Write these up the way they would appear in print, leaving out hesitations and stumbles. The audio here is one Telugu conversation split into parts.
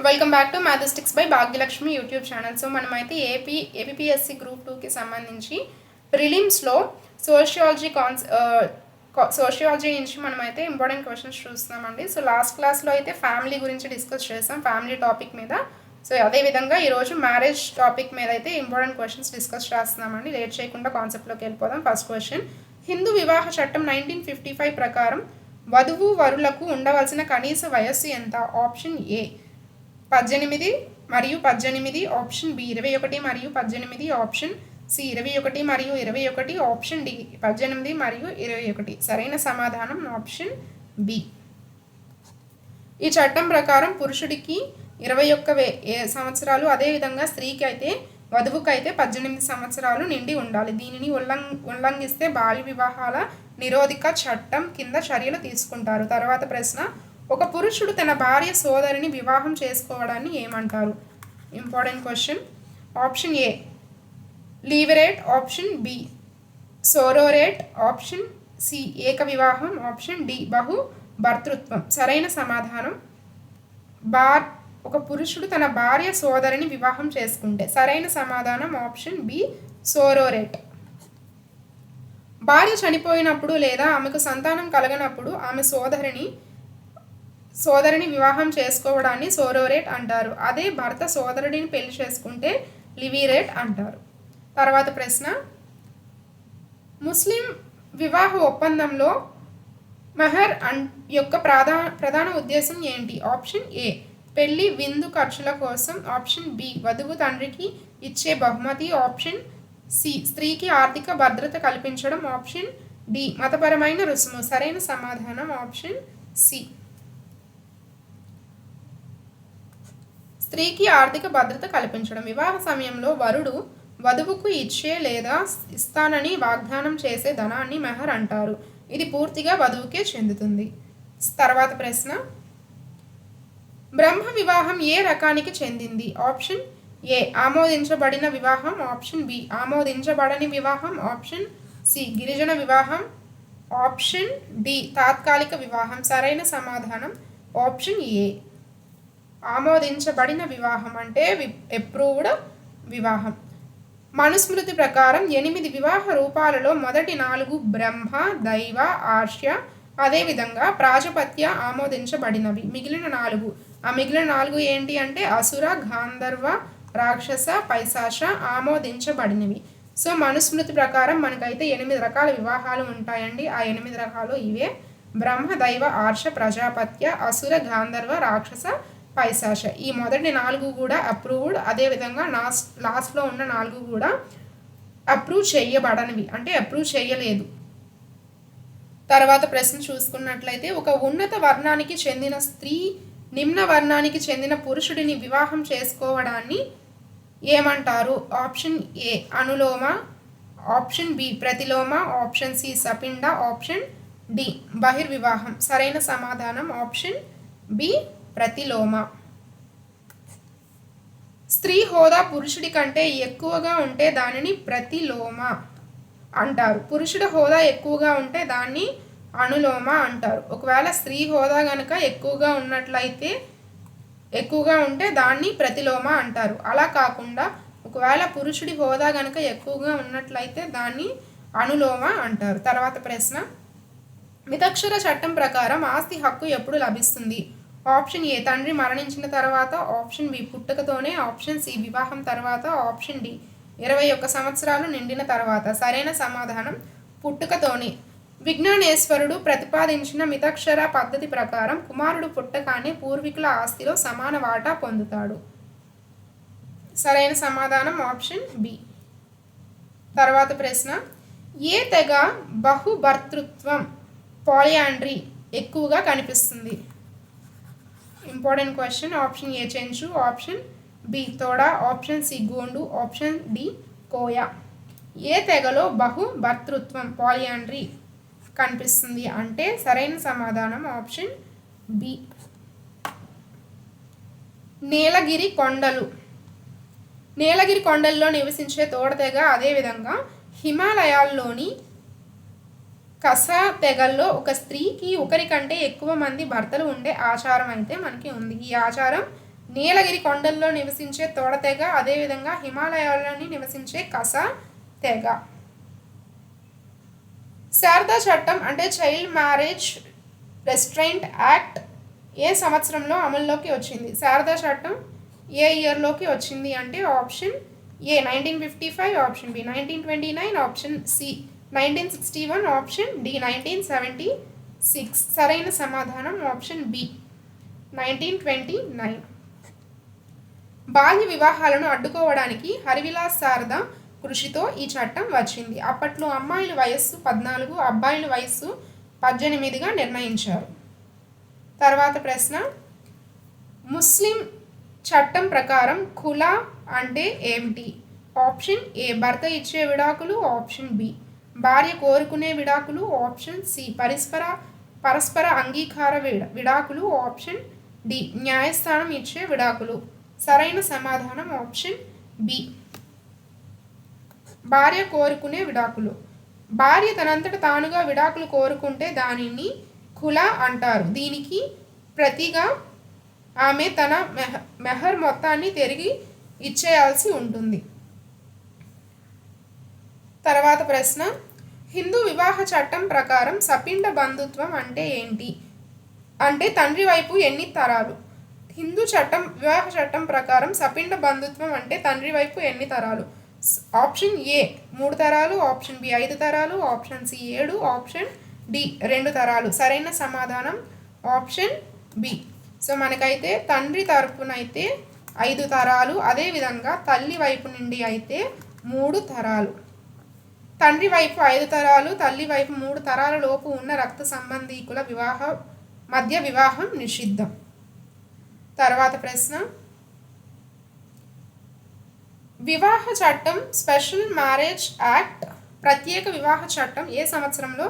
Welcome back to mathematics by Bhagyalakshmi YouTube channel. So మనమైతే ఏపీఎస్సి గ్రూప్ 2కి సంబంధించి ప్రిలిమ్స్లో సోషియాలజీ నుంచి మనమైతే ఇంపార్టెంట్ క్వశ్చన్స్ చూస్తున్నామండి. సో లాస్ట్ క్లాస్లో అయితే ఫ్యామిలీ గురించి డిస్కస్ చేస్తాం, ఫ్యామిలీ టాపిక్ మీద. సో అదేవిధంగా ఈరోజు మ్యారేజ్ టాపిక్ మీద అయితే ఇంపార్టెంట్ క్వశ్చన్స్ డిస్కస్ చేస్తున్నామండి. లేట్ చేయకుండా కాన్సెప్ట్లోకి వెళ్ళిపోదాం. ఫస్ట్ క్వశ్చన్, హిందూ వివాహ చట్టం 1955 ప్రకారం వధువు వరులకు ఉండవలసిన కనీస వయస్సు ఎంత? ఆప్షన్ ఏ 18 మరియు 18, ఆప్షన్ బి 21 మరియు 18, ఆప్షన్ సి 21 మరియు 21, ఆప్షన్ డి 18 మరియు 21. సరైన సమాధానం ఆప్షన్ బి. ఈ చట్టం ప్రకారం పురుషుడికి 21 సంవత్సరాలు, అదేవిధంగా స్త్రీకి అయితే వధువుకు అయితే 18 సంవత్సరాలు నిండి ఉండాలి. దీనిని ఉల్లంఘిస్తే బాల్య వివాహాల నిరోధక చట్టం కింద చర్యలు తీసుకుంటారు. తర్వాత ప్రశ్న, ఒక పురుషుడు తన భార్య సోదరిని వివాహం చేసుకోవడాన్ని ఏమంటారు? Important question. Option A levirate, option B sororate, option C ఏక వివాహం, ఆప్షన్ డి బహు భర్తృత్వం. సరైన సమాధానం ఒక పురుషుడు తన భార్య సోదరిని వివాహం చేసుకుంటే. సరైన సమాధానం ఆప్షన్ బి సోరోరేట్. భార్య చనిపోయినప్పుడు లేదా ఆమెకు సంతానం కలగనప్పుడు ఆమె సోదరిని వివాహం చేసుకోవడాన్ని సోరోరేట్ అంటారు. అదే భర్త సోదరుడిని పెళ్లి చేసుకుంటే లివీరేట్ అంటారు. తర్వాత ప్రశ్న, ముస్లిం వివాహ ఒప్పందంలో మెహర్ యొక్క ప్రధాన ఉద్దేశం ఏంటి? ఆప్షన్ ఏ పెళ్లి విందు ఖర్చుల కోసం, ఆప్షన్ బి వధువు తండ్రికి ఇచ్చే బహుమతి, ఆప్షన్ సి స్త్రీకి ఆర్థిక భద్రత కల్పించడం, ఆప్షన్ డి మతపరమైన రుసుము. సరైన సమాధానం ఆప్షన్ సి స్త్రీకి ఆర్థిక భద్రత కల్పించడం. వివాహ సమయంలో వరుడు వధువుకు ఇచ్చే లేదా ఇస్తానని వాగ్దానం చేసే ధనాన్ని మెహర్ అంటారు. ఇది పూర్తిగా వధువుకే చెందుతుంది. తర్వాత ప్రశ్న, బ్రహ్మ వివాహం ఏ రకానికి చెందింది? ఆప్షన్ ఏ ఆమోదించబడిన వివాహం, ఆప్షన్ బి ఆమోదించబడని వివాహం, ఆప్షన్ సి గిరిజన వివాహం, ఆప్షన్ డి తాత్కాలిక వివాహం. సరైన సమాధానం ఆప్షన్ ఏ ఆమోదించబడిన వివాహం అంటే అప్రూవ్డ్ వివాహం. మనుస్మృతి ప్రకారం 8 వివాహ రూపాలలో మొదటి 4 బ్రహ్మ, దైవ, ఆర్ష్య, అదేవిధంగా ప్రాజపత్య ఆమోదించబడినవి. మిగిలిన 4, ఆ మిగిలిన 4 ఏంటి అంటే అసుర, గాంధర్వ, రాక్షస, పైశాచ ఆమోదించబడినవి. సో మనుస్మృతి ప్రకారం మనకైతే 8 రకాల వివాహాలు ఉంటాయండి. ఆ 8 రకాలు ఇవే: బ్రహ్మ, దైవ, ఆర్ష, ప్రజాపత్య, అసుర, గాంధర్వ, రాక్షస, పైశాచ. ఈ మొదటి 4 కూడా అప్రూవ్డ్, అదేవిధంగా లాస్ట్లో ఉన్న 4 కూడా అప్రూవ్ చేయబడనివి, అంటే అప్రూవ్ చేయలేదు. తర్వాత ప్రశ్న చూసుకున్నట్లయితే, ఒక ఉన్నత వర్ణానికి చెందిన స్త్రీ నిమ్న వర్ణానికి చెందిన పురుషుడిని వివాహం చేసుకోవడాన్ని ఏమంటారు? ఆప్షన్ ఏ అనులోమ, ఆప్షన్ బి ప్రతిలోమ, ఆప్షన్ సి సపిండ, ఆప్షన్ డి బహిర్వివాహం. సరైన సమాధానం ఆప్షన్ బి ప్రతిలోమ. స్త్రీ హోదా పురుషుడి కంటే ఎక్కువగా ఉంటే దానిని ప్రతిలోమ అంటారు. పురుషుడి హోదా ఎక్కువగా ఉంటే దాన్ని అనులోమ అంటారు. ఒకవేళ స్త్రీ హోదా కనుక ఎక్కువగా ఉంటే దాన్ని ప్రతిలోమ అంటారు. అలా కాకుండా ఒకవేళ పురుషుడి హోదా కనుక ఎక్కువగా ఉన్నట్లయితే దాన్ని అనులోమ అంటారు. తర్వాత ప్రశ్న, మితక్షర చట్టం ప్రకారం ఆస్తి హక్కు ఎప్పుడు లభిస్తుంది? ఆప్షన్ ఏ తండ్రి మరణించిన తర్వాత, ఆప్షన్ బి పుట్టుకతోనే, ఆప్షన్ సి వివాహం తర్వాత, ఆప్షన్ డి 21 సంవత్సరాలు నిండిన తర్వాత. సరైన సమాధానం పుట్టుకతోనే. విజ్ఞానేశ్వరుడు ప్రతిపాదించిన మితక్షర పద్ధతి ప్రకారం కుమారుడు పుట్టగానే పూర్వీకుల ఆస్తిలో సమాన వాటా పొందుతాడు. సరైన సమాధానం ఆప్షన్ బి. తర్వాత ప్రశ్న, ఏ తెగ బహుభర్తృత్వం పాలియాండ్రీ ఎక్కువగా కనిపిస్తుంది? Important question. Option A Chenchu, option B Toda, option C Gond, option D Koya. ఏ తెగలో బహుభర్తృత్వం పాలియాండ్రీ కనిపిస్తుంది అంటే సరైన సమాధానం ఆప్షన్ బి నీలగిరి కొండలు. నీలగిరి కొండల్లో నివసించే తోడ తెగ, అదేవిధంగా హిమాలయాల్లోని కసా తెగల్లో ఒక స్త్రీకి ఒకరి కంటే ఎక్కువ మంది భర్తలు ఉండే ఆచారం అయితే మనకి ఉంది. ఈ ఆచారం నీలగిరి కొండల్లో నివసించే తోడ తెగ, అదేవిధంగా హిమాలయాల్లోని నివసించే కస తెగ. శారదా చట్టం అంటే చైల్డ్ మ్యారేజ్ రెస్ట్రైంట్ యాక్ట్ ఏ సంవత్సరంలో అమల్లోకి వచ్చింది? శారదా చట్టం ఏ ఇయర్లోకి వచ్చింది అంటే option A 1955, option B 1929, option C 1961, option D 1976. సరైన సమాధానం ఆప్షన్ బి 1929. బాల్య వివాహాలను అడ్డుకోవడానికి హరివిలాస్ శారద కృషితో ఈ చట్టం వచ్చింది. అప్పట్లో అమ్మాయిల వయస్సు 14, అబ్బాయిల వయస్సు 18గా నిర్ణయించారు. తర్వాత ప్రశ్న, ముస్లిం చట్టం ప్రకారం ఖులా అంటే ఏమిటి? ఆప్షన్ ఏ భర్త ఇచ్చే విడాకులు, ఆప్షన్ బి భార్య కోరుకునే విడాకులు, ఆప్షన్ సి పరస్పర అంగీకార విడాకులు, ఆప్షన్ డి న్యాయస్థానం ఇచ్చే విడాకులు. సరైన సమాధానం ఆప్షన్ బి భార్య కోరుకునే విడాకులు. భార్య తనంతట తానుగా విడాకులు కోరుకుంటే దానిని ఖులా అంటారు. దీనికి ప్రతిగా ఆమె తన మెహర్ మొత్తాన్ని తిరిగి ఇచ్చేయాల్సి ఉంటుంది. తర్వాత ప్రశ్న, హిందూ వివాహ చట్టం ప్రకారం సపిండ బంధుత్వం అంటే ఏంటి? అంటే తండ్రి వైపు ఎన్ని తరాలు? హిందూ వివాహ చట్టం ప్రకారం సపిండ బంధుత్వం అంటే తండ్రి వైపు ఎన్ని తరాలు? ఆప్షన్ ఏ 3 తరాలు, ఆప్షన్ బి 5 తరాలు, ఆప్షన్ సి 7, ఆప్షన్ డి 2 తరాలు. సరైన సమాధానం ఆప్షన్ బి. సో మనకైతే తండ్రి తరపున అయితే 5 తరాలు, అదేవిధంగా తల్లి వైపు నుండి అయితే 3 తరాలు. తండ్రి వైపు 5 తరాలు, తల్లి వైపు 3 తరాల లోపు ఉన్న రక్త సంబంధీకుల మధ్య వివాహం నిషిద్ధం. తర్వాత ప్రశ్న, వివాహ చట్టం స్పెషల్ మ్యారేజ్ యాక్ట్ ప్రత్యేక వివాహ చట్టం ఏ సంవత్సరంలో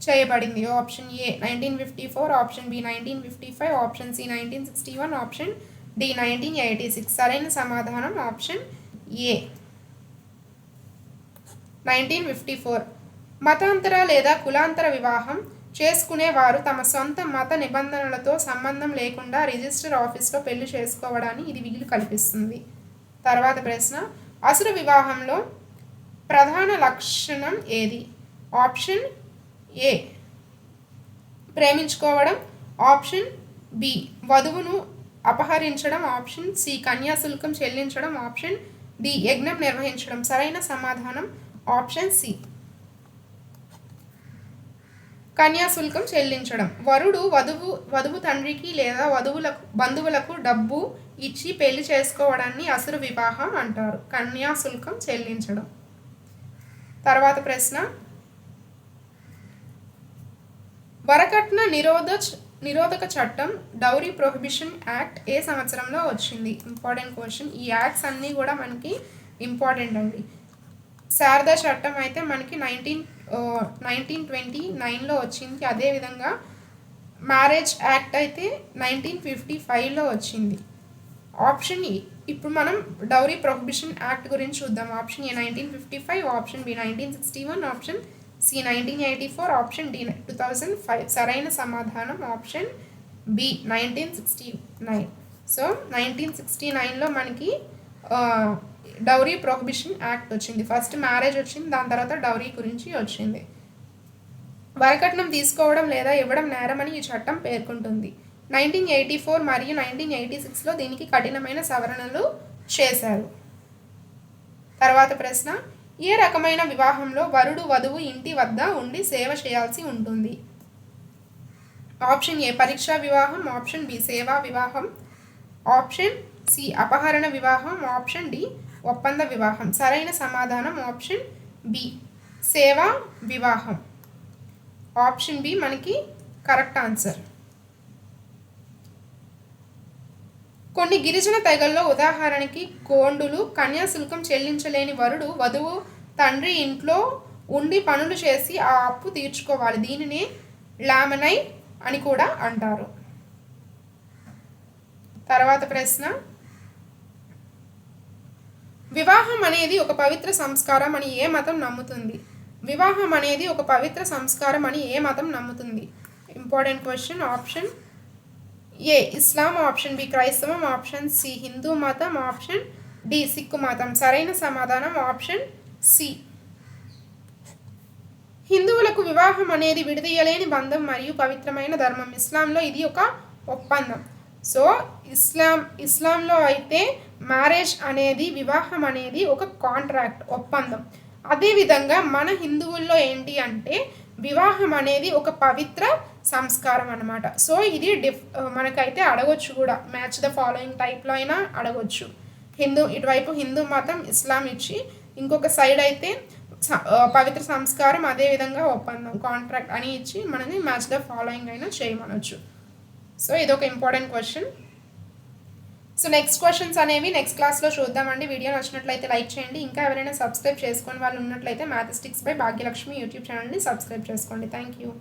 చేయబడింది? Option A 1954, option B 1955, option C 1961, option D 1986. సరైన సమాధానం ఆప్షన్ ఏ 1954. మతాంతర లేదా కులాంతర వివాహం చేసుకునేవారు తమ సొంత మత నిబంధనలతో సంబంధం లేకుండా రిజిస్టర్ ఆఫీస్లో పెళ్లి చేసుకోవడాన్ని ఇది వీలు కల్పిస్తుంది. తర్వాత ప్రశ్న, అసుర వివాహంలో ప్రధాన లక్షణం ఏది? ఆప్షన్ ఏ ప్రేమించుకోవడం, ఆప్షన్ బి వధువును అపహరించడం, ఆప్షన్ సి కన్యాశుల్కం చెల్లించడం, ఆప్షన్ డి యజ్ఞం నిర్వహించడం. సరైన సమాధానం ఆప్షన్ సి కన్యాశుల్కం చెల్లించడం. వరుడు వధువు తండ్రికి లేదా బంధువులకు డబ్బు ఇచ్చి పెళ్లి చేసుకోవడాన్ని అసుర వివాహం అంటారు, కన్యాశుల్కం చెల్లించడం. తర్వాత ప్రశ్న, వరకట్న నిరోధక చట్టం డౌరీ ప్రొహిబిషన్ యాక్ట్ ఏ సంవత్సరంలో వచ్చింది? Important question. ఈ యాక్ట్స్ అన్నీ కూడా మనకి ఇంపార్టెంట్ అండి. శారదా చట్టం అయితే మనకి 1929లో వచ్చింది. అదేవిధంగా మ్యారేజ్ యాక్ట్ అయితే 1955లో వచ్చింది. ఆప్షన్ ఇప్పుడు మనం డౌరీ ప్రొహిబిషన్ యాక్ట్ గురించి చూద్దాం. Option A 1955, option B 1961, option C 1984, option D 2005. సరైన సమాధానం ఆప్షన్ బి 1969. సో 1969లో మనకి డౌరీ ప్రొహిబిషన్ యాక్ట్ వచ్చింది. ఫస్ట్ మ్యారేజ్ వచ్చింది, దాని తర్వాత డౌరీ గురించి వచ్చింది. వరకట్నం తీసుకోవడం లేదా ఇవ్వడం నేరమని ఈ చట్టం పేర్కొంటుంది. 1984 మరియు 1986లో దీనికి కఠినమైన సవరణలు చేశారు. తర్వాత ప్రశ్న, ఏ రకమైన వివాహంలో వరుడు వధువు ఇంటి వద్ద ఉండి సేవ చేయాల్సి ఉంటుంది? ఆప్షన్ ఏ పరీక్షా వివాహం, ఆప్షన్ బి సేవా వివాహం, ఆప్షన్ సి అపహరణ వివాహం, ఆప్షన్ డి ఒప్పంద వివాహం. సరైన సమాధానం ఆప్షన్ బి సేవా వివాహం. ఆప్షన్ బి మనకి కరెక్ట్ ఆన్సర్. కొన్ని గిరిజన తెగల్లో ఉదాహరణకి గోండులు కన్యాశుల్కం చెల్లించలేని వరుడు వధువు తండ్రి ఇంట్లో ఉండి పనులు చేసి ఆ అప్పు తీర్చుకోవాలి. దీనినే లామనై అని కూడా అంటారు. తర్వాత ప్రశ్న, వివాహం అనేది ఒక పవిత్ర సంస్కారం అని ఏ మతం నమ్ముతుంది? వివాహం అనేది ఒక పవిత్ర సంస్కారం అని ఏ మతం నమ్ముతుంది? Important question. ఆప్షన్ ఏ ఇస్లాం, ఆప్షన్ బి క్రైస్తవం, ఆప్షన్ సి హిందూ మతం, ఆప్షన్ డి సిక్కు మతం. సరైన సమాధానం ఆప్షన్ సి. హిందువులకు వివాహం అనేది విడదీయలేని బంధం మరియు పవిత్రమైన ధర్మం. ఇస్లాంలో ఇది ఒక ఒప్పందం. సో ఇస్లాంలో అయితే మ్యారేజ్ అనేది, వివాహం అనేది ఒక కాంట్రాక్ట్, ఒప్పందం. అదేవిధంగా మన హిందువుల్లో ఏంటి అంటే వివాహం అనేది ఒక పవిత్ర సంస్కారం అనమాట. సో ఇది మనకైతే అడగొచ్చు కూడా, మ్యాచ్ ద ఫాలోయింగ్ టైప్లో అయినా అడగొచ్చు. ఇటువైపు హిందూ మతం, ఇస్లాం ఇచ్చి, ఇంకొక సైడ్ అయితే పవిత్ర సంస్కారం, అదేవిధంగా ఒప్పందం, కాంట్రాక్ట్ అని ఇచ్చి మనని మ్యాచ్ ద ఫాలోయింగ్ అయినా చేయమనొచ్చు. సో ఇదొక important question. So next questions అనేవి నెక్స్ట్ క్లాస్లో చూద్దామండి. వీడియో నచ్చినట్లయితే లైక్ చేయండి. ఇంకా ఎవరైనా సబ్స్క్రైబ్ చేసుకొని వాళ్ళు ఉన్నట్లయితే మ్యాథమెటిక్స్ బై భాగ్యలక్ష్మి యూట్యూబ్ ఛానల్ని సబ్స్క్రైబ్ చేసుకోండి. Thank you.